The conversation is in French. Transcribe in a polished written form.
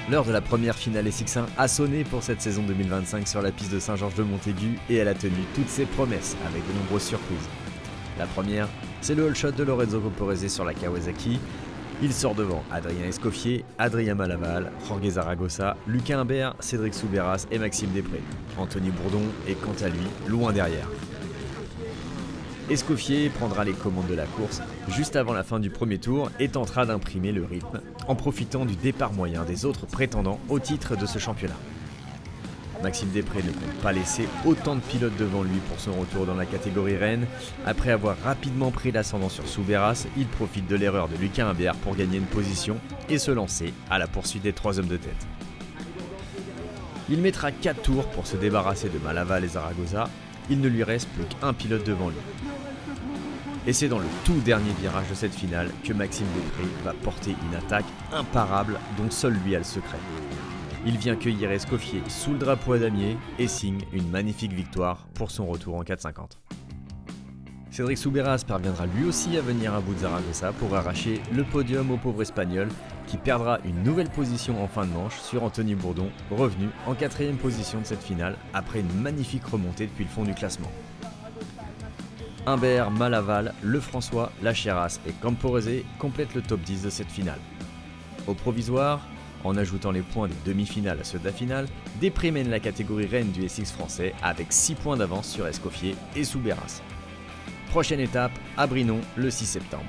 L'heure de la première finale SX1 a sonné pour cette saison 2025 sur la piste de Saint-Georges-de-Montaigu et elle a tenu toutes ses promesses avec de nombreuses surprises. La première, c'est le all shot de Lorenzo Camporese sur la Kawasaki. Il sort devant Adrien Escoffier, Adrien Malaval, Jorge Zaragoza, Lucas Humbert, Cédric Soubeyras et Maxime Després. Anthony Bourdon est quant à lui loin derrière. Escoffier prendra les commandes de la course juste avant la fin du premier tour et tentera d'imprimer le rythme en profitant du départ moyen des autres prétendants au titre de ce championnat. Maxime Després ne compte pas laisser autant de pilotes devant lui pour son retour dans la catégorie Rennes. Après avoir rapidement pris l'ascendant sur Soubeyras, il profite de l'erreur de Lucas Humbert pour gagner une position et se lancer à la poursuite des 3 hommes de tête. Il mettra 4 tours pour se débarrasser de Malaval et Zaragoza. Il ne lui reste plus qu'un pilote devant lui. Et c'est dans le tout dernier virage de cette finale que Maxime Després va porter une attaque imparable dont seul lui a le secret. Il vient cueillir Escoffier sous le drapeau à damier et signe une magnifique victoire pour son retour en 450. Cédric Soubeyras parviendra lui aussi à venir à bout de Zaragoza pour arracher le podium au pauvre Espagnol qui perdra une nouvelle position en fin de manche sur Anthony Bourdon, revenu en 4ème position de cette finale après une magnifique remontée depuis le fond du classement. Humbert, Malaval, Lefrançois, Lacheras et Camporese complètent le top 10 de cette finale. Au provisoire, en ajoutant les points des demi-finales à ceux de la finale, Després mène la catégorie Rennes du SX français avec 6 points d'avance sur Escoffier et Soubeyras. Prochaine étape à Brinon le 6 septembre.